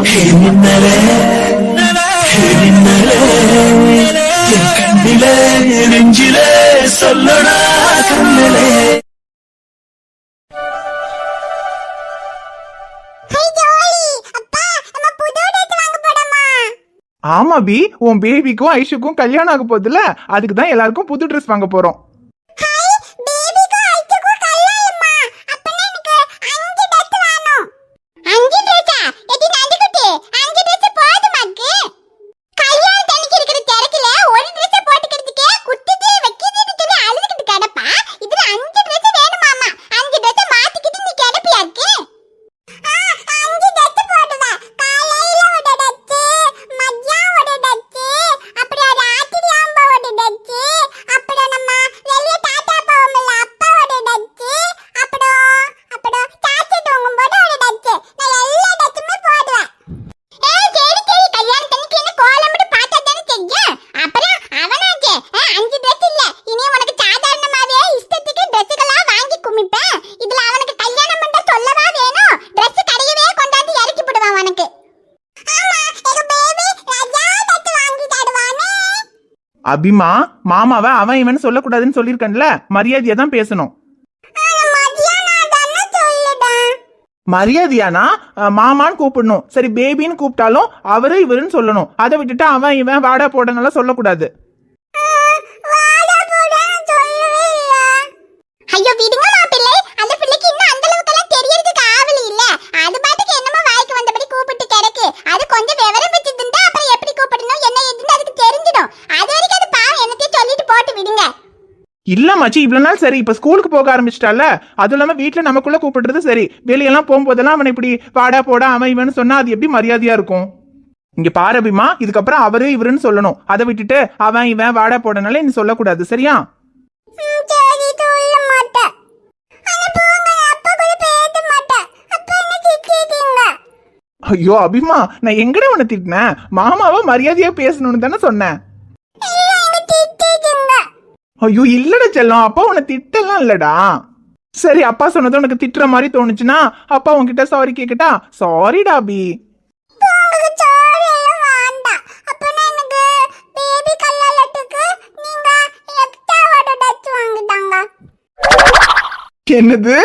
மின்னலே மின்னலே என் கண்ணிலே நெஞ்சிலே சொல்லடா கண்ணிலே. ஆமா பி, உன் பேபிக்கும் ஐஷுக்கும் கல்யாணம் ஆக போகுதுல, அதுக்கு தான் எல்லாருக்கும் புது ட்ரெஸ் வாங்க போறோம். அபிமா, மாமாவை அவன் இவன் சொல்லக்கூடாதுன்னு சொல்லிருக்கேன்ல, மரியாதையா தான் பேசணும். மரியாதையானா மாமான்னு கூப்பிடணும். சரி, பேபின்னு கூப்பிட்டாலும் அவரு இவருன்னு சொல்லணும். அதை விட்டுட்டு அவன் இவன் வாடா போடனால சொல்லக்கூடாது. இல்ல மச்சி, இவ்வளவு நாள் சரி, இப்ப ஸ்கூலுக்கு போக ஆரம்பிச்சிட்டால, அதுவும் இல்லாம வீட்டுல நமக்குள்ள கூப்பிடுறது சரி, வெளியெல்லாம் போகும்போதெல்லாம் அவனை இப்படி வாடா போடா அவன் இவன்னு சொன்னா அது எப்படி மரியாதையா இருக்கும்? இங்க பாரு அபிமா, இதுக்கப்புறம் அவரு இவருன்னு சொல்லணும். அதை விட்டுட்டு அவன் இவன் வாடா போடனால நீ சொல்லக்கூடாது, சரியா? ஐயோ அபிமா, நான் எங்கட உன்னை திட்டினேன்? மாமாவை மரியாதையா பேசணும்னு தானே சொன்னேன். ஐயோ இல்லடா செல்லம், அப்பா உன்னை திட்டலாம் இல்லடா. சரி, அப்பா சொன்னது உனக்கு திட்டுற மாதிரி தோணுச்சுன்னா அப்பா உன்கிட்ட சாரி கேக்கட்டா? சாரிடா அபி. என்னது?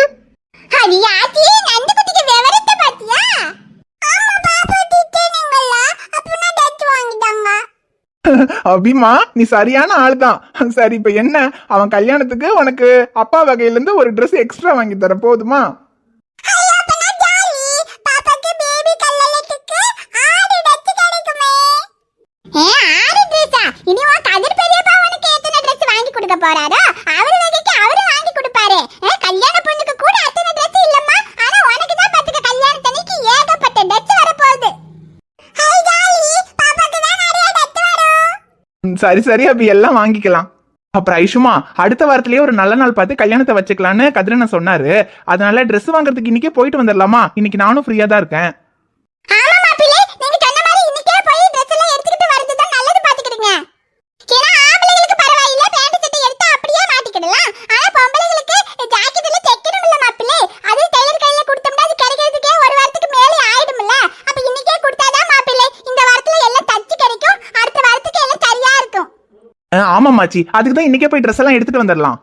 அபிமா, நீ சரியான ஆள் தான். சரி, இப்ப என்ன, அவன் கல்யாணத்துக்கு உனக்கு அப்பா வகையில இருந்து ஒரு Dress எக்ஸ்ட்ரா வாங்கி தர போதுமா? சரி சரி அபி, எல்லாம் வாங்கிக்கலாம். அப்புறம் ஐஷுமா, அடுத்த வாரத்திலேயே ஒரு நல்ல நாள் பார்த்து கல்யாணத்தை வச்சுக்கலான்னு கதிரண்ண சொன்னாரு. அதனால Dress வாங்குறதுக்கு இன்னைக்கே போயிட்டு வந்துடலாமா? இன்னைக்கு நானும் ஃப்ரீயா தான் இருக்கேன். ஆமா மாச்சி, அதுக்கு தான் இன்னைக்கே போய் Dress எல்லாம் எடுத்துட்டு வந்துடலாம்.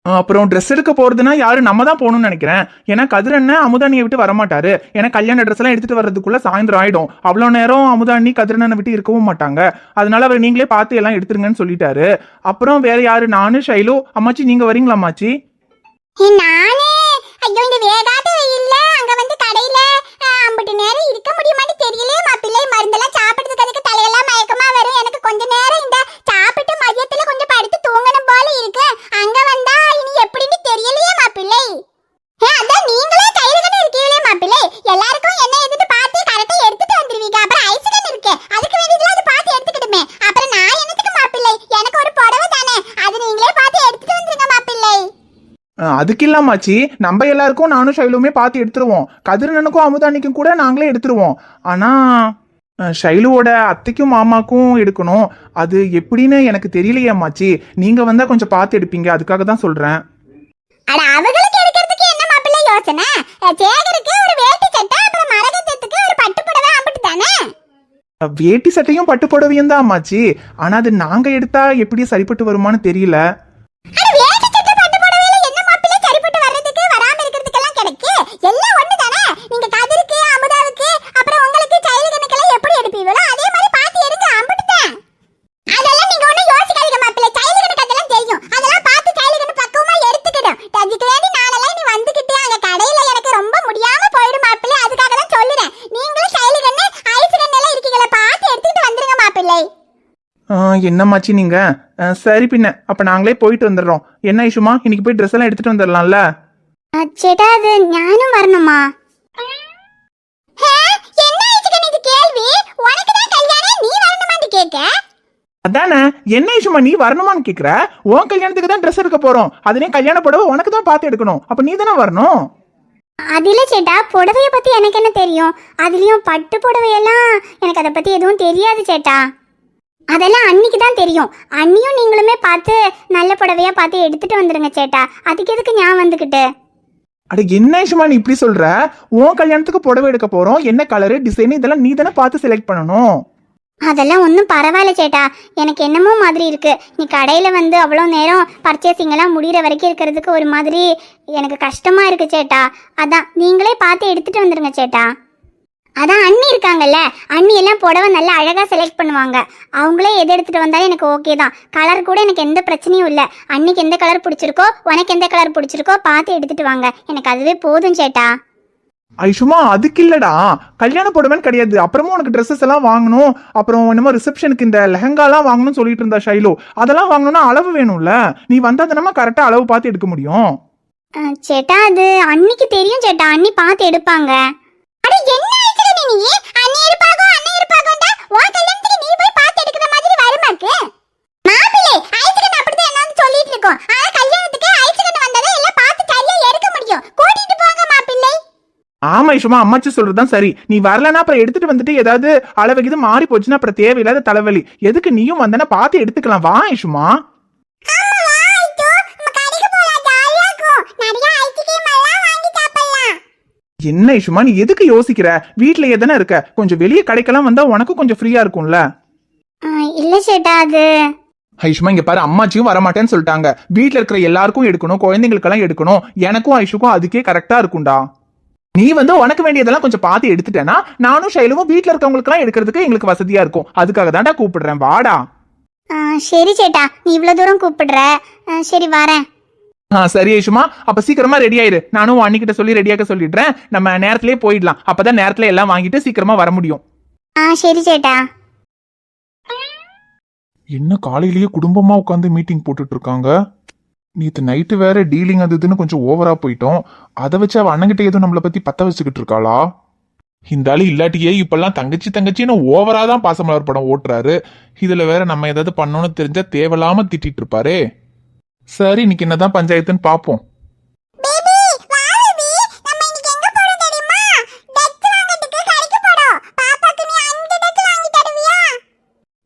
அப்புறம் Dress எடுக்க போறதுன்னா யாரு, நம்ம தான் போகணும்னு நினைக்கிறேன். ஏன்னா கதிரண்ண அமுதானியை விட்டு வரமாட்டாரு. ஏன்னா கல்யாண Dress எல்லாம் எடுத்துட்டு வர்றதுக்குள்ள சாயந்தரம் ஆயிடும். அவ்வளவு நேரம் அமுதானி கதிரண்ணனை விட்டு இருக்கவும் மாட்டாங்க. அதனால அவர் நீங்களே பார்த்து எல்லாம் எடுத்துருங்கன்னு சொல்லிட்டாரு. அப்புறம் வேற யாரு, நானு ஷைலு. அம்மாச்சி நீங்க வரீங்களா அம்மாச்சி? மருந்தெல்லாம் சாப்பிடுறதுக்கு அதுக்கு தலையெல்லாம் மயக்கமா வரும். எனக்கு கொஞ்ச நேரம் இந்த சாப்பிட்டு மதியத்துல கொஞ்சம் படுத்து தூங்கணும் போல இருக்கு. அங்க வந்தா இனி எப்படின்னு தெரியலையே மாப்பிள்ளை. அதான் நீங்களே கையில இருக்கீங்களே மாப்பிள்ளை, எல்லாருக்கும் என்ன எதுன்னு பார்த்து கரெக்டா எடுத்துட்டு வந்துருவீங்க. அப்புறம் ஐஸ்கன் இருக்கு, அதுக்கு வேண்டியதுல அது பார்த்து எடுத்துக்கிடுமே. அப்புறம் நான் என்னத்துக்கு மாப்பிள்ளை, எனக்கு ஒரு புடவை தானே, அது நீங்களே பார்த்து எடுத்துட்டு வந்துருங்க மாப்பிள்ளை. அதுக்கு இல்லாமாச்சி, நம்ம எல்லாருக்கும் நானும் ஷைலுமே பார்த்து எடுத்துருவோம். கதிரனுக்கும் அமுதானிக்கும் கூட நாங்களே எடுத்துருவோம். ஆனா ஷைலுவோட அத்தைக்கும் மாமாக்கும் எடுக்கணும். அது எப்படின்னு எனக்கு தெரியலையே அம்மாச்சி. நீங்க வந்தா கொஞ்சம் பார்த்து எடுப்பீங்க, அதுக்காக தான் சொல்றேன். அவங்களுக்கு எடுக்கிறதுக்கு என்ன மாப்பிள்ளை யோசனை? சேகருக்கு ஒரு வேட்டி சட்டை, அப்புறம் மரகதத்துக்கு ஒரு பட்டு புடவை, அம்பிட்டு தானே. வேட்டி சட்டையும் பட்டு புடவையும் தான் அம்மாச்சி. ஆனா அது நாங்க எடுத்தா எப்படி சரிப்பட்டு வருமானு தெரியல. அட வேட்டி சட்டை பட்டு புடவையில என்ன மாப்பிள்ளை சரிப்பட்டு வர்றதுக்கு வராம இருக்கிறதுக்கெல்லாம் கிடைக்கு. எல்லாம் ஒண்ணுதானே. நீங்க கதிருக்கு அமுதாவுக்கு அப்புறம் உங்களுக்கு சைல்டுகனுக்கெல்லாம் எப்படி எடுப்பீங்களோ அதே மாதிரி பார்த்து எடுங்க. அம்பிட்டுதான். அதெல்லாம் நீங்க ஒண்ணு யோசிக்காதீங்க மாப்பிள்ளை. சைல்டுகனுக்கு அதெல்லாம் தெரியும். அதெல்லாம் பார்த்து சைல்டுகனு பக்குவமா எடுத்துக்கிடும். அதுக்கு வேண்டி நானெல்லாம் நீ வந்துகிட்டு அங்க கடையில எனக்கு ரொம்ப முடியாம போயிடும் மாப்பிள்ளை. அதுக்காக தான் சொல்லுறேன். நீங்களும் சைல்டுகன்னு ஐஸ்கன் எல்லாம் இருக்கீங்களா பார்த்து எடுத்துட்டு வந்துருங்க மாப்பிள்ளை. என்னம்மாச்சி நீங்க? சரி பின்ன அப்ப நாங்களே போயிட்டு வந்துடுறோம். என்ன இஷுமா, இன்னைக்கு போய் ட்ரெஸ் எல்லாம் எடுத்துட்டு வந்துடலாம்ல? சேட்டா அது ஞானும் வரணுமா? என்ன ஐஸ்கன் இது கேள்வி? உனக்கு தான் கல்யாணம், நீ வரணுமான்னு கேக்க? அதானே, என்ன இஷுமா நீ வரணுமான்னு கேக்குற? உன் கல்யாணத்துக்கு தான் ட்ரெஸ் எடுக்க போறோம். அதுலயே கல்யாண புடவை உனக்கு தான் பார்த்து எடுக்கணும். அப்ப நீ தானே வரணும். அதில் சேட்டா புடவைய பத்தி எனக்கு என்ன தெரியும்? அதுலயும் பட்டு புடவையெல்லாம் எனக்கு அதை பத்தி எதுவும் தெரியாது சேட்டா. அதெல்லாம் அன்னைக்கு தான் தெரியும். அண்ணியும் நீங்களுமே பார்த்து நல்ல புடவையா பார்த்து எடுத்துட்டு வந்துருங்க சேட்டா. அதுக்கு எதுக்கு ஞான் வந்துகிட்டு? அட என்ன இஷுமா நீ இப்படி சொல்ற? உன் கல்யாணத்துக்கு புடவை எடுக்க போறோம். என்ன கலரு டிசைன் இதெல்லாம் நீ தானே பார்த்து செலக்ட் பண்ணணும். அதெல்லாம் ஒன்றும் பரவாயில்ல சேட்டா. எனக்கு என்னமோ மாதிரி இருக்கு. நீ கடையில் வந்து அவ்வளோ நேரம் பர்ச்சேசிங் எல்லாம் முடிகிற வரைக்கும் இருக்கிறதுக்கு ஒரு மாதிரி எனக்கு கஷ்டமா இருக்கு சேட்டா. அதான் நீங்களே பார்த்து எடுத்துட்டு வந்துருங்க சேட்டா. அதான் அண்ணி இருக்காங்கல்ல, அண்ணி எல்லாம் புடவை நல்லா அழகாக செலக்ட் பண்ணுவாங்க. அவங்களே எது எடுத்துட்டு வந்தாலும் எனக்கு ஓகே தான். கலர் கூட எனக்கு எந்த பிரச்சனையும் இல்லை. அன்னிக்கு எந்த கலர் பிடிச்சிருக்கோ உனக்கு எந்த கலர் பிடிச்சிருக்கோ பார்த்து எடுத்துட்டு வாங்க. எனக்கு அதுவே போதும் சேட்டா. ஐஷுமா அதுக்கு இல்லடா, கல்யாண புடவைன்னு கிடையாது. அப்புறமா உனக்கு ட்ரெஸ்ஸஸ் எல்லாம் வாங்கணும். அப்புறம் என்னமோ ரிசப்ஷனுக்கு இந்த லெஹங்காலாம் வாங்கணும்னு சொல்லிட்டு இருந்தா ஷைலோ. அதெல்லாம் வாங்கணும்னா அளவு வேணும்ல. நீ வந்தா தானே கரெக்டா அளவு பார்த்து எடுக்க முடியும். சேட்டா அது அன்னிக்கு தெரியும் சேட்டா. அண்ணி பார்த்து எடுப்பாங்க. அட என்ன ஐஸ்கன் நீ? அண்ணி எடுப்பாங்க அண்ணி எடுப்பாங்கடா. உன் கல்யாணத்துக்கு நீ போய் பார்த்து எடுக்கிற மாதிரி வருமாக்கு? மாப்பிள்ளை ஐஸ்கன் அப்படிதான் என்னன்னு சொல்லிட்டு இருக்கோம். ஆனா கல்யாணத்துக்கு ஐஸ்கன் வந்தாதான் எல்லாம் பார்த்து சரியா எடுக்க முடியும். கூட்டிட்டு போங்க மாப்பிள்ளை. ஆமா ஐஷுமா, அம்மாச்சி சொல்றதுதான் சரி. நீ வரலன்னா அப்புறம் எடுத்துட்டு வந்துட்டு ஏதாவது அளவு இது மாறி போச்சுன்னா அப்புறம் தேவையில்லாத தலைவலி. எதுக்கு நீயும் வந்தனா பார்த்து எடுத்துக்கலாம். வா ஐஷுமா. என்ன ஐஷுமா நீ எதுக்கு யோசிக்கிற? வீட்லயே தானே இருக்க. கொஞ்சம் வெளியே கடைக்கெல்லாம் வந்தா உனக்கும் கொஞ்சம் ஃப்ரீயா இருக்கும்ல. இல்ல சேட்டா அது ஐஷுமா இங்க பாரு, அம்மாச்சியும் வரமாட்டேன்னு சொல்லிட்டாங்க. வீட்டுல இருக்கிற எல்லாருக்கும் எடுக்கணும், குழந்தைங்களுக்கெல்லாம் எடுக்கணும். எனக்கும் ஐஷுக்கும் அதுக்கே கரெக்டா இருக்கும்டா. நீ வந்து உனக்கு வேண்டியதெல்லாம் கொஞ்சம் பார்த்து எடுத்துட்டேன்னா நானும் ஷைலுவும் வீட்டுல இருக்கவங்களுக்கு எல்லாம் எடுக்கிறதுக்கு எங்களுக்கு வசதியா இருக்கும். அதுக்காக தான்டா கூப்பிடுறேன். வாடா. சரி சேட்டா, நீ இவ்வளவு தூரம் கூப்பிடுற. சரி வரேன். சரி ஐஷுமா, அப்ப சீக்கிரமா ரெடி ஆயிரு. நானும் அன்னிக்கிட்ட சொல்லி ரெடியாக்க சொல்லிடுறேன். நம்ம நேரத்திலேயே போயிடலாம். அப்பதான் நேரத்துல எல்லாம் வாங்கிட்டு சீக்கிரமா வர முடியும். சரி சேட்டா. என்ன காலையிலேயே குடும்பமா உட்காந்து மீட்டிங் போட்டுட்டு இருக்காங்க. நேற்று நைட்டு வேற டீலிங் அது இதுன்னு கொஞ்சம் ஓவரா போயிட்டோம். அதை வச்சு அவ அண்ணங்கிட்ட ஏதோ நம்மளை பத்தி பத்த வச்சுக்கிட்டு இருக்காளா? இந்த ஆளு இல்லாட்டியே இப்பெல்லாம் தங்கச்சி தங்கச்சின்னு ஓவரா தான் பாசமலர் படம் ஓட்டுறாரு. இதுல வேற நம்ம ஏதாவது பண்ணோன்னு தெரிஞ்சா தேவையில்லாம திட்டிட்டு இருப்பாரே. சரி, இன்னைக்கு என்னதான் பஞ்சாயத்துன்னு பாப்போம்.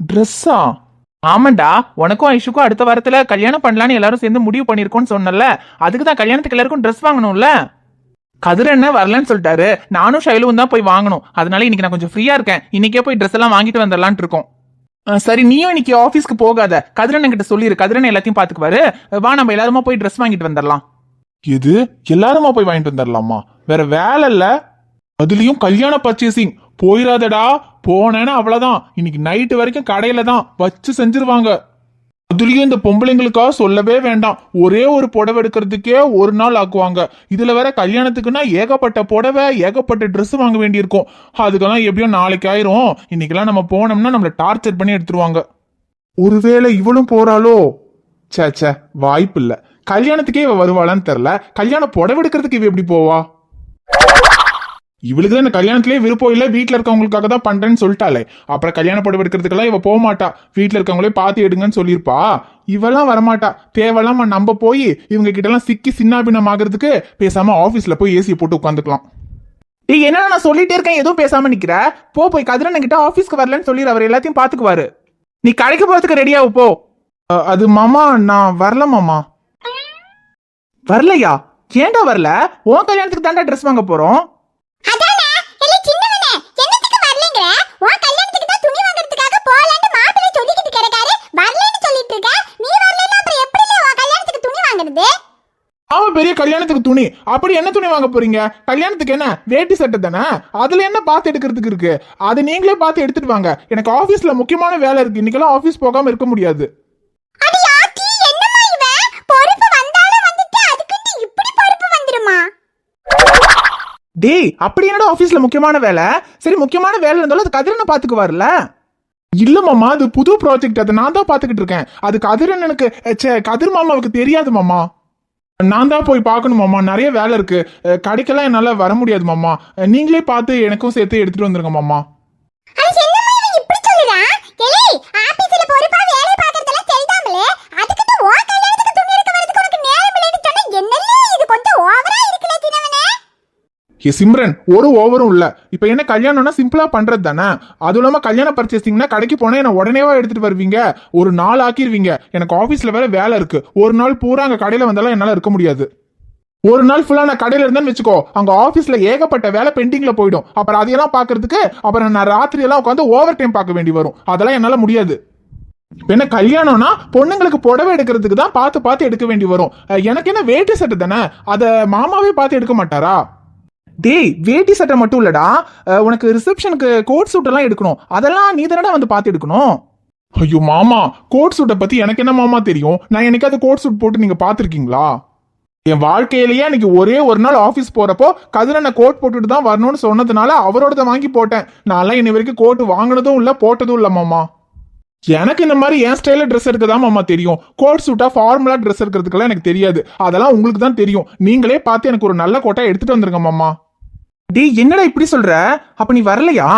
ட்ரெஸ்ஸா? ஆமாண்டா, உனக்கும் ஐஷுக்கும் அடுத்த வாரத்துல கல்யாணம் பண்ணலான்னு எல்லாரும் சேர்ந்து முடிவு பண்ணிருக்கோம்னு சொன்னல. அதுக்கு தான் கல்யாணத்துக்கு எல்லாருக்கும் ட்ரெஸ் வாங்கணும்ல. கதிர என்ன வரலன்னு சொல்லிட்டாரு. நானும் ஷைலுவும் தான் போய் வாங்கணும். அதனால இன்னைக்கு நான் கொஞ்சம் ஃப்ரீயா இருக்கேன். இன்னைக்கே போய் ட்ரெஸ் எல்லாம் வாங்கிட்டு வந்துடலான் இருக்கோம். சரி, நீயும் இன்னைக்கு ஆபீஸ்க்கு போகாத. கதிரன் கிட்ட சொல்லிரு. கதிரன் எல்லாத்தையும் பாத்துக்குவாரு. வா, நம்ம எல்லாருமா போய் ட்ரெஸ் வாங்கிட்டு வந்துடலாம். எது எல்லாருமா போய் வாங்கிட்டு வந்துடலாமா? வேற வேலை இல்ல. அதுலயும் கல்யாண பர்ச்சேசிங். போயிடாதடா. போனேன்னா அவ்வளவுதான். இன்னைக்கு நைட்டு வரைக்கும் கடையில தான் வச்சு செஞ்சிருவாங்க. அதுலயும் இந்த பொம்பளைங்களுக்காக சொல்லவே வேண்டாம். ஒரே ஒரு புடவை எடுக்கிறதுக்கே ஒரு நாள் ஆக்குவாங்க. இதுல வேற கல்யாணத்துக்குன்னா ஏகப்பட்ட புடவை ஏகப்பட்ட ட்ரெஸ் வாங்க வேண்டியிருக்கும். அதுக்கெல்லாம் எப்படியும் நாளைக்கு ஆயிரும். இன்னைக்கெல்லாம் நம்ம போனோம்னா நம்மள டார்ச்சர் பண்ணி எடுத்துருவாங்க. ஒருவேளை இவளும் போறாளோ? சே, வாய்ப்பு இல்ல. கல்யாணத்துக்கே இவ வருவாளான்னு தெரியல. கல்யாண புடவை எடுக்கிறதுக்கு இவ எப்படி போவா? இவளுக்கு தான் இந்த கல்யாணத்திலே விருப்பம் இல்ல. வீட்டுல இருக்கவங்களுக்காக தான் பண்றேன்னு சொல்லிட்டாலே. அப்புறம் கல்யாண புடவை எடுக்கிறதுக்கெல்லாம் இவ போக மாட்டா. வீட்டுல இருக்கவங்களே பார்த்து எடுங்கன்னு சொல்லியிருப்பா. இவெல்லாம் வரமாட்டா. தேவையில்லாம நம்ம போய் இவங்க கிட்ட எல்லாம் சிக்கி சின்னாபின்னம் ஆகிறதுக்கு பேசாம ஆபீஸ்ல போய் ஏசியை போட்டு உட்காந்துக்கலாம். என்ன நான் சொல்லிட்டே இருக்கேன், எதுவும் பேசாம நிக்கிற? போய் கதிரன் கிட்ட ஆபீஸ்க்கு வரலன்னு சொல்லி அவர் எல்லாத்தையும் பாத்துக்குவாரு. நீ கடைக்கு போறதுக்கு ரெடியாவு போ. அது மாமா, நான் வரல மாமா. வரலையா? ஏன்டா வரல? உன் கல்யாணத்துக்கு தாண்டா ட்ரெஸ் வாங்க போறோம். அதானே, இல்ல சின்னவனே, என்னத்துக்கு வரலங்கற? உன் கல்யாணத்துக்கு தான் துணி பெரிய கல்யாணத்துக்கு துணி, அப்படி என்ன துணி வாங்க போறீங்க? கல்யாணத்துக்கு என்ன வேட்டி சட்டை தானே, அதுல என்ன பார்த்து எடுக்கிறதுக்கு இருக்கு? அது நீங்களே பார்த்து எடுத்துட்டு வாங்க. எனக்கு ஆபீஸ்ல முக்கியமான வேலை இருக்கு, இன்னைக்கெல்லாம் ஆபீஸ் போகாம இருக்க முடியாது. அடி ஆத்தி, என்னம்மா இவ? பொறுப்பு வந்தாலும் வந்துட்டு அதுக்கிட்ட இப்படி பொறுப்பு வந்துருமா? டேய், அப்படி என்னடா ஆபீஸ்ல முக்கியமான வேலை? சரி, முக்கியமான வேலை இருந்தாலும் அது கதிரனை பாத்துக்குவார்ல. இல்ல மாமா, அது புது ப்ராஜெக்ட், அதை நான் தான் பாத்துக்கிட்டு இருக்கேன். அது கதிரன் எனக்கு கதிர் மாமாவுக்கு தெரியாது மாமா. நான் தான் போய் பார்க்கணும் மாமா, நிறைய வேலை இருக்கு. கடைக்கெல்லாம் என்னால வர முடியாது மாமா. நீங்களே பார்த்து எனக்கும் சேர்த்து எடுத்துட்டு வந்துருங்க மாமா. அது என்னம்மா இவ இப்படி சொல்றா? எலே, ஆபீஸ்ல பொறுப்பா வேலை பார்க்கறதெல்லாம் சரிதாம்ல. அதுக்கிட்ட ஓ கல்யாணத்துக்கு துணி எடுக்க வரதுக்கு உனக்கு நேரம் இல்லைன்னு சொன்னா என்னல்ல இது கொஞ்சம் ஓவரா இருக்குல தினவனே. ஏ சிம்ரன், ஒரு ஓவரும் இல்ல. இப்ப என்ன கல்யாணம்னா சிம்பிளா பண்றது தானே. அதுவும் இல்லாம கல்யாண பர்ச்சேசிங்னா கடைக்கு போனா என்ன உடனேவா எடுத்துட்டு வருவீங்க? ஒரு நாள் ஆக்கிடுவீங்க. எனக்கு ஆபீஸ்ல வேலை இருக்கு. ஒரு நாள் பூரா அங்க கடையில வந்தாலும் என்னால இருக்க முடியாது. ஒரு நாள் ஃபுல்லா நான் கடையில இருந்தேன்னு வச்சுக்கோ, அங்க ஆபீஸ்ல ஏகப்பட்ட வேலை பெண்டிங்ல போயிடும். அப்புறம் அதையெல்லாம் பாக்குறதுக்கு அப்புறம் நான் ராத்திரி எல்லாம் உட்காந்து ஓவர் டைம் பார்க்க வேண்டி வரும். அதெல்லாம் என்னால முடியாது. இப்ப என்ன கல்யாணம்னா பொண்ணுங்களுக்கு புடவை எடுக்கிறதுக்கு தான் பார்த்து எடுக்க வேண்டி வரும். எனக்கு என்ன வேட்டி சட்டை தானே, அத மாமாவே பார்த்து எடுக்க மாட்டாரா? டேய், வேட்டி சட்டை மட்டும் இல்லடா, உனக்கு ரிசப்ஷனுக்கு கோட் சூட் எல்லாம் எடுக்கணும். அதெல்லாம் நீ தானடா வந்து பார்த்து எடுக்கணும். ஐயோ மாமா, கோட் சூட்டை பத்தி எனக்கு என்ன மாமா தெரியும்? நான் என்னைக்காவது கோட் சூட் போட்டு நீங்க பாத்திருக்கீங்களா? என் வாழ்க்கையிலேயே அன்னைக்கு ஒரே ஒரு நாள் ஆபீஸ் போறப்போ கதிரனை கோட் போட்டுட்டு தான் வரணும்னு சொன்னதுனால அவரோட வாங்கி போட்டேன். நான்லாம் இன்ன வரைக்கும் கோட் வாங்கினதும் இல்ல, போட்டதும் இல்ல மாமா. எனக்கு இந்த மாதிரி என் ஸ்டைல ட்ரெஸ் எடுக்கதான் மாமா தெரியும். கோட் சூட்டா ஃபார்முலா ட்ரெஸ் எடுக்கிறதுக்கெல்லாம் எனக்கு தெரியாது. அதெல்லாம் உங்களுக்கு தான் தெரியும். நீங்களே பார்த்து எனக்கு ஒரு நல்ல கோட்டா எடுத்துட்டு வந்துருங்க மாமா. டேய், என்னடா இப்படி சொல்ற? அப்ப நீ வரலையா?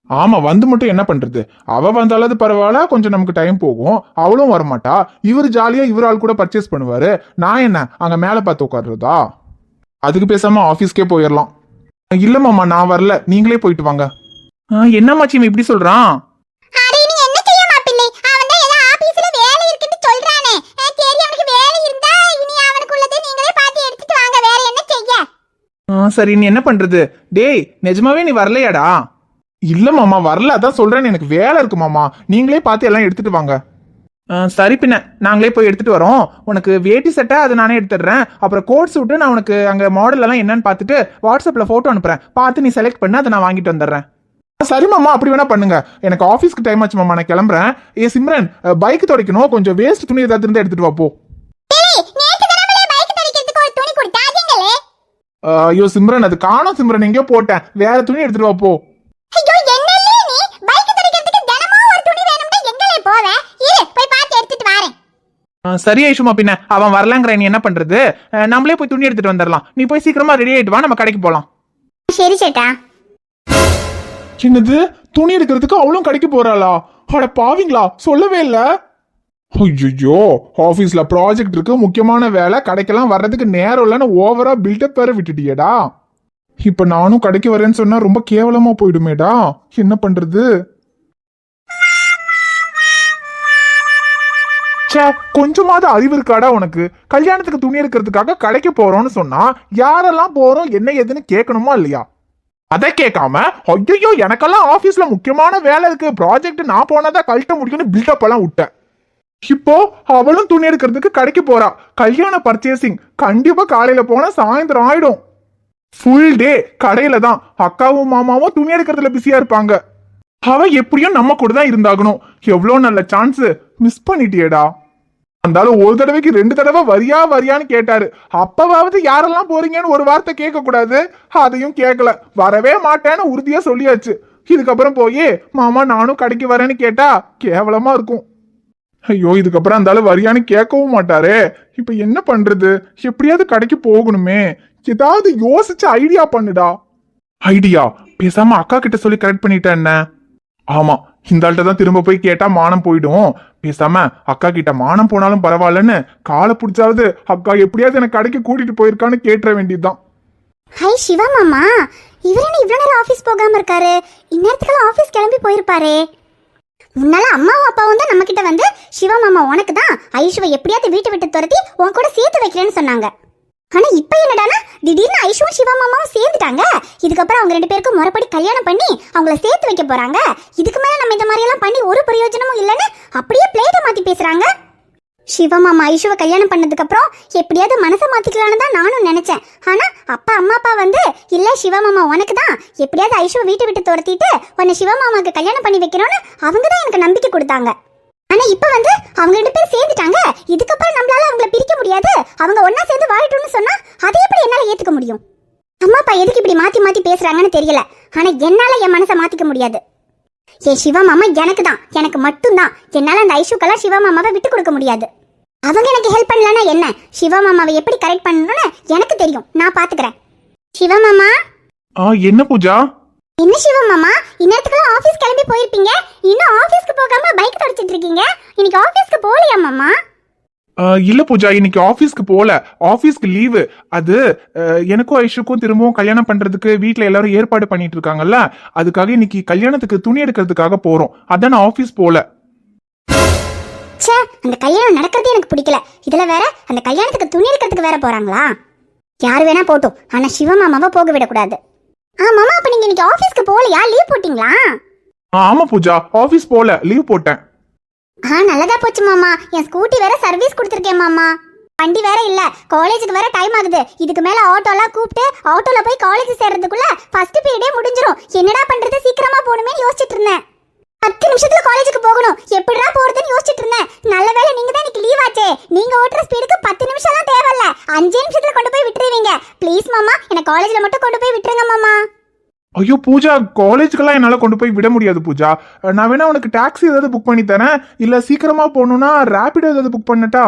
ஆமா, வந்து மட்டும் என்ன பண்றது? அவ வந்தாலும் பரவாயில்ல, கொஞ்சம் நமக்கு டைம் போகும். அவளும் வரமாட்டா. இவர் ஜாலியா இவர் ஆள் கூட பர்ச்சேஸ் பண்ணுவாரு. நான் என்ன அங்க மேல பார்த்து உட்கார்றதா? அதுக்கு பேசாம ஆபீஸ்க்கே போயிடலாம். இல்ல மாமா, நான் வரல, நீங்களே போயிட்டு வாங்க. என்ன மாச்சி இப்படி சொல்றான்? அட நீ என்ன செய்ய மாப்பிள்ளை? அவன் தான் ஏதோ ஆபீஸ்ல வேலை இருக்குன்னு சொல்றானே. சரி, அவனுக்கு வேலை இருந்தா இனி அவனுக்குள்ளதே நீங்களே பார்த்து எடுத்துட்டு வாங்க. வேற என்ன செய்ய? சரி, நீ என்ன பண்றது? டேய், நிஜமாவே நீ வரலையாடா? இல்ல மாமா, வரல, அதான் சொல்றேன், எனக்கு வேலை இருக்கு மாமா. நீங்களே பார்த்து எல்லாம் எடுத்துட்டு வாங்க. சரி, பின்ன நாங்களே போய் எடுத்துட்டு வரோம். உனக்கு வேட்டி சட்டை அது நானே எடுத்துடுறேன். அப்புறம் கோட் சூட்டு நான் உனக்கு அங்க மாடல் எல்லாம் என்னன்னு பார்த்துட்டு வாட்ஸ்அப்ல போட்டோ அனுப்புறேன். பார்த்து நீ செலக்ட் பண்ண, அதை நான் வாங்கிட்டு வந்துடுறேன். சரி மாமா, அப்படி வேணா பண்ணுங்க. எனக்கு ஆபீஸ்க்கு டைம் ஆச்சு மாமா, நான் கிளம்புறேன். ஏ சிம்ரன், பைக் துடைக்கணும், கொஞ்சம் வேஸ்ட் துணி ஏதாவது இருந்தா எடுத்துட்டு வா போ. ஐயோ சிம்ரன், அது காணோம் சிம்ரன், எங்கேயோ போட்டேன். வேற துணி எடுத்துட்டு வா போ. ஐயோ, என்னல்ல நீ பைக் துடைக்கிறதுக்கு தினமும் ஒரு துணி வேணும்னா எங்கலே போவ? இரு, போய் பார்த்து எடுத்துட்டு வரேன். சரி ஐஷுமா, பின்ன அவன் வரலங்கற நீ என்ன பண்றது? நம்மளே போய் துணி எடுத்துட்டு வந்துடலாம். நீ போய் சீக்கிரமா ரெடி ஆயிட்டு வா, நம்ம கடைக்கு போலாம். சரி சேட்டா. என்னது, துணி எடுக்கிறதுக்கு அவளும் கடைக்கு போறாளா? அட பாவிங்களா, சொல்லவே இல்ல. ஐயோ, ஆபீஸ்ல ப்ராஜெக்ட் இருக்கு, முக்கியமான வேலை, கடைக்கெல்லாம் வர்றதுக்கு நேரம் இல்லைன்னு ஓவரா பில்டப் வேற விட்டுட்டியடா. இப்ப நானும் கடைக்கு வரேன்னு சொன்னா ரொம்ப கேவலமா போயிடுமேடா. என்ன பண்றது? கொஞ்சமாவது அறிவு இருக்காடா உனக்கு? கல்யாணத்துக்கு துணி எடுக்கிறதுக்காக கடைக்கு போறோம்னு சொன்னா யாரெல்லாம் போறோம் என்ன ஏதுன்னு கேட்கணுமா இல்லையா? அதை கேட்காம ஐயோ எனக்கெல்லாம் ஆபீஸ்ல முக்கியமான வேலை இருக்கு, ப்ராஜெக்ட் நான் போனாதான் கழட்ட முடியும்னு பில்டப் எல்லாம் விட்டேன். இப்போ அவளும் துணி எடுக்கிறதுக்கு கடைக்கு போறா. கல்யாண பர்ச்சேசிங் கண்டிப்பா காலையில போனா சாயந்தரம் ஆயிடும். ஃபுல் டே கடையில தான். அக்காவும் மாமாவும் துணி எடுக்கிறதுல பிஸியா இருப்பாங்க. அவ எப்படியும் நம்ம கூட தான் இருந்தாகணும். எவ்வளவு நல்ல சான்ஸ் மிஸ் பண்ணிட்டியேடா. அந்தாலும் ஒரு தடவைக்கு 2 தடவை வரியான்னு கேட்டாரு. அப்பவாவது யாரெல்லாம் போறீங்கன்னு ஒரு வார்த்தை கேட்க கூடாது. அதையும் கேட்கல. வரவே மாட்டேன்னு உறுதியா சொல்லியாச்சு. இதுக்கப்புறம் போய் மாமா நானும் கடைக்கு வரேன்னு கேட்டா கேவலமா இருக்கும். ஐயோ, இதுக்கப்புறம் அந்தாலும் வரியான்னு கேட்கவும் மாட்டாரே. இப்ப என்ன பண்றது? எப்படியாவது கடைக்கு போகணுமே. ஏதாவது யோசிச்சு ஐடியா பண்ணுடா. ஐடியா பேசாம அக்கா கிட்ட சொல்லி கரெக்ட் பண்ணிட்டேன். என்ன? ஆமா, இந்த ஆள்கிட்ட தான் திரும்ப போய் கேட்டா மானம் போயிடும். பேசாம அக்கா கிட்ட மானம் போனாலும் பரவாயில்லன்னு காலை பிடிச்சாவது அக்கா எப்படியாவது எனக்கு கடைக்கு கூட்டிட்டு போயிருக்கான்னு கேட்டுற வேண்டியதுதான். ஹை சிவா மாமா, இவர் என்ன இவ்வளவு நேரம் ஆபீஸ் போகாம இருக்காரு? இந்நேரத்துக்குலாம் ஆபீஸ் கிளம்பி போயிருப்பாரே. முன்னால அம்மாவும் அப்பாவும் தான் நம்ம கிட்ட வந்து சிவா மாமா உனக்கு தான் ஐஷுவை எப்படியாவது வீட்டை விட்டு துரத்தி உன் கூட சேர்த்து வைக்கிறேன்னு சொன்னாங்க. ஆனா இப்ப என்னடானா திடீர்னு ஐஷுவும் சிவா மாமாவும் சேர்ந்துட்டாங்க. இதுக்கப்புறம் அவங்க 2 பேருக்கும் முறைப்படி கல்யாணம் பண்ணி அவங்கள சேர்த்து வைக்க போறாங்க. இதுக்கு மேல நம்ம இந்த மாதிரி எல்லாம் பண்ணி ஒரு பிரயோஜனமும் இல்லைன்னு அப்படியே பிளேட்டை மாத்தி பேசுறாங்க. சிவமாமா ஐஷுவை கல்யாணம் பண்ணதுக்கு அப்புறம் எப்படியாவது மனசை மாத்திக்கலான்னு தான் நானும் நினைச்சேன். ஆனா அப்பா அம்மா அப்பா வந்து இல்ல சிவமாமா உனக்கு தான் எப்படியாவது ஐஷுவை வீட்டை விட்டு துரத்திட்டு உன்னை சிவமாமாக்கு கல்யாணம் பண்ணி வைக்கணும்னு அவங்க தான் எனக்கு நம்பிக்கை கொடுத்தாங்க. ஆனா இப்ப வந்து அவங்க 2 பேரும் சேர்ந்துட்டாங்க. இதுக்கப்புறம் நம்மளால அவங்கள பிரிக்க முடியாது. அவங்க ஒன்னா சேர்ந்து வாழட்டும்னு சொன்னா அதை எப்படி என்னால ஏத்துக்க முடியும்? அம்மா அப்பா எதுக்கு இப்படி மாத்தி மாத்தி பேசுறாங்கன்னு தெரியல. ஆனா என்னால என் மனசை மாத்திக்க முடியாது. என் சிவமாமா எனக்கு தான், எனக்கு மட்டும்தான். என்னால அந்த ஐஷுக்கெல்லாம் சிவமாமாவை விட்டு கொடுக்க முடியாது. அவங்க எனக்கு ஹெல்ப் பண்ணலன்னா என்ன, சிவமாமாவை எப்படி கரெக்ட் பண்ணணும்னு எனக்கு தெரியும். நான் பாத்துக்கிறேன். சிவமாமா. என்ன பூஜா? என்ன சிவமாமா இந்நேரத்துக்குலாம் ஆபீஸ் கிளம்பி போயிருப்பீங்க, இன்னும் ஆபீஸ்க்கு போகாம பைக் தொடச்சிட்டு இருக்கீங்க. இன்னைக்கு ஆபீஸ்க்கு போகலையா மாமா? இல்ல பூஜா, இன்னைக்கு ஆபீஸ்க்கு போல. ஆபீஸ்க்கு லீவு. அது எனக்கும் ஐஷுக்கும் திரும்பவும் கல்யாணம் பண்றதுக்கு வீட்ல எல்லாரும் ஏற்பாடு பண்ணிட்டு இருக்காங்கல்ல, அதுக்காக இன்னைக்கு கல்யாணத்துக்கு துணி எடுக்கிறதுக்காக போறோம். அதான் நான் ஆபீஸ் போல. ச்சே, அந்த கல்யாணம் நடக்கிறதே எனக்கு பிடிக்கல. இதுல வேற அந்த கல்யாணத்துக்கு துணி எடுக்கிறதுக்கு வேற போறாங்களா? யாரு வேணா போட்டும், ஆனா சிவமாமாவை போக விடக்கூடாது. மாமா அப்ப நீங்க இன்னைக்கு ஆபீஸ்க்கு போகலையா? லீவ் போட்டீங்களா? ஆமா பூஜா, ஆபீஸ் போல, லீவ் போட்டேன். நல்லதா போச்சு மாமா. என் ஸ்கூட்டி வேற சர்வீஸ் கொடுத்துருக்கேன் மாமா. வண்டி வேற இல்ல, காலேஜுக்கு வேற டைம் ஆகுது. இதுக்கு மேல ஆட்டோலாம் கூப்பிட்டு ஆட்டோல போய் காலேஜ் சேர்றதுக்குள்ள ஃபர்ஸ்ட் பீரியடே முடிஞ்சிரும். என்னடா பண்றது, சீக்கிரமா போகணுமே யோசிச்சுட்டு இருந்தேன். 10 நிமிஷத்துல காலேஜுக்கு போகணும், எப்படிடா போறதுன்னு யோசிச்சுட்டு இருந்தேன். நல்ல வேளை நீங்க தான் இன்னைக்கு லீவ் ஆச்சே. நீங்க ஓட்டுற ஸ்பீடுக்கு 10 நிமிஷம்லாம் தேவையில்ல, 5 நிமிஷத்துல கொண்டு போய் விட்டுருவீங்க. ப்ளீஸ் மாமா, என்ன காலேஜ்ல மட்டும் கொண்டு போய் விட்டுருங்க மாமா. ஐயோ பூஜா, காலேஜுக்கெல்லாம் என்னால கொண்டு போய் விட முடியாது பூஜா. நான் வேணா உனக்கு டாக்ஸி ஏதாவது புக் பண்ணி தரேன், இல்ல சீக்கிரமா போகணும்னா ரேபிடோ ஏதாவது புக் பண்ணட்டா?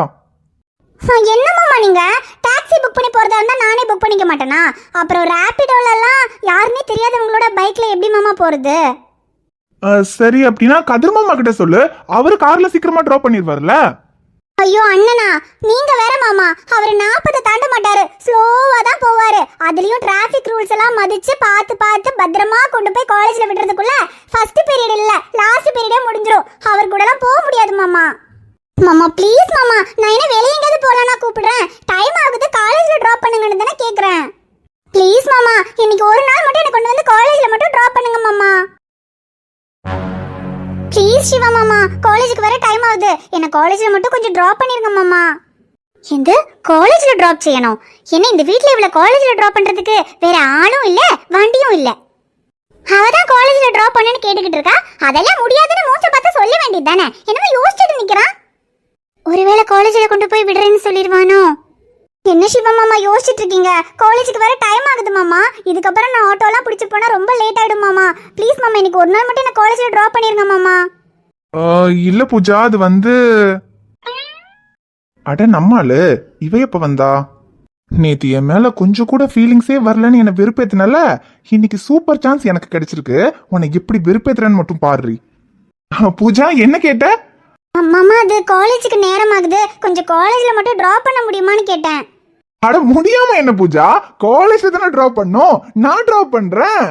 என்ன மாமா நீங்க டாக்ஸி புக் பண்ணி போறதா இருந்தா நானே புக் பண்ணிக்க மாட்டேனா? அப்புறம் ரேபிடோல எல்லாம் யாருமே தெரியாதவங்களோட பைக்ல எப்படி மாமா போறது? சரி, அப்படின்னா கதிர் மாமா கிட்ட சொல்லு, அவரு கார்ல சீக்கிரமா டிராப் பண்ணிடுவார்ல. ஐயோ அண்ணனா, நீங்க வேற மாமா. அவர் 40 தாண்ட மாட்டாரு, ஸ்லோவா தான் போவாரு. அதுலயும் டிராஃபிக் ரூல்ஸ் எல்லாம் மதிச்சு பார்த்து பார்த்து பத்திரமா கொண்டு போய் காலேஜ்ல விடுறதுக்குள்ள ஃபர்ஸ்ட் பீரியட் இல்ல லாஸ்ட் பீரியடே முடிஞ்சிரும். அவர் கூட எல்லாம் போக முடியாது மாமா. மாமா ப்ளீஸ் மாமா, நான் என்ன வெளிய எங்கயாவது போலாம்னா கூப்பிடுறேன். டைம் ஆகுது, காலேஜ்ல டிராப் பண்ணுங்கன்னு தானே கேக்குறேன். ப்ளீஸ் மாமா, இன்னைக்கு ஒரு நாள் மட்டும் என்ன கொண்டு வந்து காலேஜ்ல மட்டும் டிராப் பண்ணுங்க மாமா. ப்ளீஸ் சிவா மாமா, காலேஜுக்கு வர டைம் ஆகுது. என்ன காலேஜ்ல மட்டும் கொஞ்சம் டிராப் பண்ணிருங்க மாமா. எங்க காலேஜ்ல டிராப் செய்யணும்? என்ன இந்த வீட்ல இவ்வளவு காலேஜ்ல டிராப் பண்றதுக்கு வேற ஆளும் இல்ல வண்டியும் இல்ல. அவதான் காலேஜ்ல டிராப் பண்ணேன்னு கேட்டுக்கிட்டு இருக்கா. அதெல்லாம் முடியாதுன்னு மூச்ச பார்த்து சொல்ல வேண்டியது தானே. என்னமோ யோசிச்சுட்டு நிக்கிறான். ஒருவேளை காலேஜ்ல கொண்டு போய் விடுறேன்னு சொல்லிடுவானோ? என்ன சிவா மாமா யோசிச்சுட்டு இருக்கீங்க? காலேஜுக்கு வர டைம் ஆகுது மாமா. இதுக்கப்புறம் நான் ஆட்டோலாம் பிடிச்சு போனா ரொம்ப லேட் ஆயிடும் மாமா. ப்ளீஸ் மாமா, இன்னைக்கு ஒரு நாள் மட்டும் என்ன காலேஜ்ல டிராப் பண்ணிருங்க மாமா. இல்ல பூஜா, அது வந்து அட நம்மாளு இவ எப்ப வந்தா? நேத்து என் மேல கொஞ்சம் கூட ஃபீலிங்ஸே வரலன்னு என்ன வெறுப்பேத்தினால இன்னைக்கு சூப்பர் சான்ஸ் எனக்கு கிடைச்சிருக்கு. உனக்கு எப்படி வெறுப்பேத்துறன்னு மட்டும் பாரு. பூஜா என்ன கேட்ட? மாமா அது காலேஜுக்கு நேரம் ஆகுது, கொஞ்சம் காலேஜ்ல மட்டும் டிராப் பண்ண முடியுமான்னு கேட்டேன். அட முடியாம என்ன பூஜா, காலேஜ்ல தானே டிராப் பண்ணும், நான் டிராப் பண்றேன்.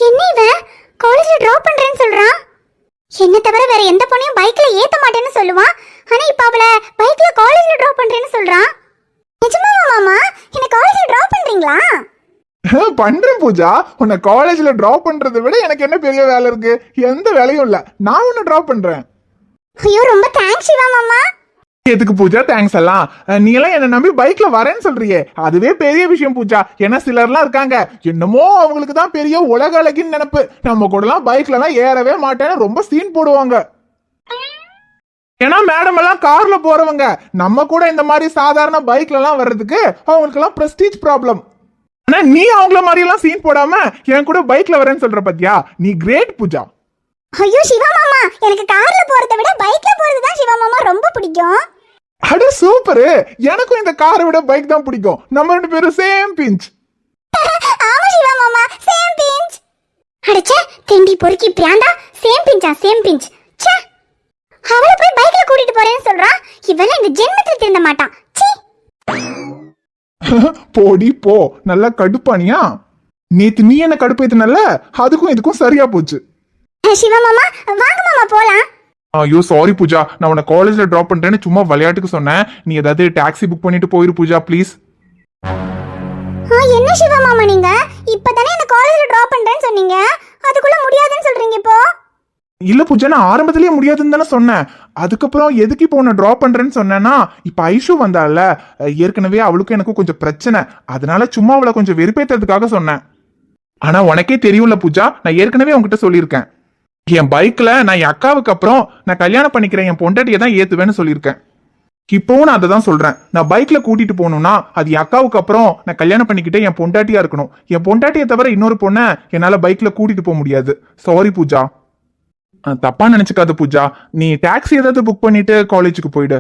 என்ன இவன் காலேஜ்ல டிராப் பண்றேன்னு சொல்றான்? என்ன தவிர வேற எந்த பொண்ணையும் பைக்ல ஏத்த மாட்டேன்னு சொல்லுவான். ஆனா இப்ப அவள பைக்ல காலேஜ்ல டிராப் பண்றேன்னு சொல்றான். நிஜமாவா மாமா, என்ன காலேஜ்ல டிராப் பண்றீங்களா? பண்றேன் பூஜா. உன்னை காலேஜ்ல டிராப் பண்றதை விட எனக்கு என்ன பெரிய வேலை இருக்கு? எந்த வேலையும் இல்ல, நான் உன்னை டிராப் பண்றேன். ஐயோ ரொம்ப தேங்க்ஸ் சிவா மாமா. எதுக்கு பூஜா தேங்க்ஸ் எல்லாம்? நீ எல்லாம் என்ன நம்பி பைக்ல வரேன்னு சொல்றியே, அதுவே பெரிய விஷயம் பூஜா. ஏன்னா சிலர்லாம் இருக்காங்க, என்னமோ அவங்களுக்கு தான் பெரிய உலக அழகின்னு நினைப்பு. நம்ம கூட எல்லாம் பைக்ல எல்லாம் ஏறவே மாட்டேன்னு ரொம்ப சீன் போடுவாங்க. ஏன்னா மேடம் எல்லாம் கார்ல போறவங்க, நம்ம கூட இந்த மாதிரி சாதாரண பைக்ல எல்லாம் வர்றதுக்கு அவங்களுக்கு எல்லாம் பிரஸ்டீஜ் ப்ராப்ளம். ஆனா நீ அவங்கள மாதிரி எல்லாம் சீன் போடாம என் கூட பைக்ல வரேன்னு சொல்ற பத்தியா, நீ கிரேட் பூஜா. ஐயோ சிவா மாமா, எனக்கு கார்ல போறதை விட பைக்ல போறது தான் சிவா மாமா ரொம்ப பிடிக்கும். அட சூப்பர், எனக்கும் இந்த காரை விட பைக் தான் பிடிக்கும். நம்ம 2 பேரும் சேம் பிஞ்ச். ஆமா சிவா மாமா, சேம் பிஞ்ச். அடச்சே தெண்டி பொறுக்கி பிராண்டா, சேம் பிஞ்சா சேம் பிஞ்ச். ச்சே, அவளை போய் பைக்ல கூட்டிட்டு போறேன்னு சொல்றான். இவெல்லாம் இந்த ஜென்மத்துல திருந்த மாட்டான். சீ. போடி போ, நல்லா கடுப்பானியா? நேத்து நீ என்ன கடுப்பேத்துனல்ல, அதுக்கும் இதுக்கும் சரியா போச்சு. சிவா மாமா வாங்க மாமா போலாம். ஐயோ சாரி பூஜா, நான் உன்னை காலேஜ்ல டிராப் பண்றேன்னு சும்மா விளையாட்டுக்கு சொன்னேன். நீ ஏதாவது டாக்ஸி புக் பண்ணிட்டு போயிரு பூஜா ப்ளீஸ். என்ன சிவா மாமா நீங்க இப்பதானே என்ன காலேஜ்ல டிராப் பண்றேன்னு சொன்னீங்க, அதுக்குள்ள முடியாதுன்னு சொல்றீங்க இப்போ? இல்ல பூஜா, நான் ஆரம்பத்திலேயே முடியாதுன்னு தானே சொன்னேன். அதுக்கப்புறம் எதுக்கு இப்போ உன்னை ட்ராப் பண்றேன்னு சொன்னேன்னா, இப்ப ஐஷு வந்தால, ஏற்கனவே அவளுக்கும் எனக்கும் கொஞ்சம் பிரச்சனை, அதனால சும்மா அவளை கொஞ்சம் வெறுப்பேத்துறதுக்காக சொன்னேன். ஆனா உனக்கே தெரியும்ல பூஜா, நான் ஏற்கனவே உன்கிட்ட சொல்லியிருக்கேன், என் பைக்ல நான் என் அக்காவுக்கு அப்புறம் நான் கல்யாணம் பண்ணிக்கிறேன் என் பொண்டாட்டியை தான் ஏத்துவேன்னு சொல்லியிருக்கேன். இப்பவும் நான் அதை தான் சொல்றேன். நான் பைக்ல கூட்டிட்டு போகணும்னா அது என் அக்காவுக்கு அப்புறம் நான் கல்யாணம் பண்ணிக்கிட்டே என் பொண்டாட்டியா இருக்கணும். என் பொண்டாட்டியை தவிர இன்னொரு பொண்ணை என்னால பைக்ல கூட்டிட்டு போக முடியாது. சாரி பூஜா. தப்பா நினைச்சுக்காத பூஜா, நீ டாக்ஸி ஏதாவது புக் பண்ணிட்டு காலேஜுக்கு போயிடு.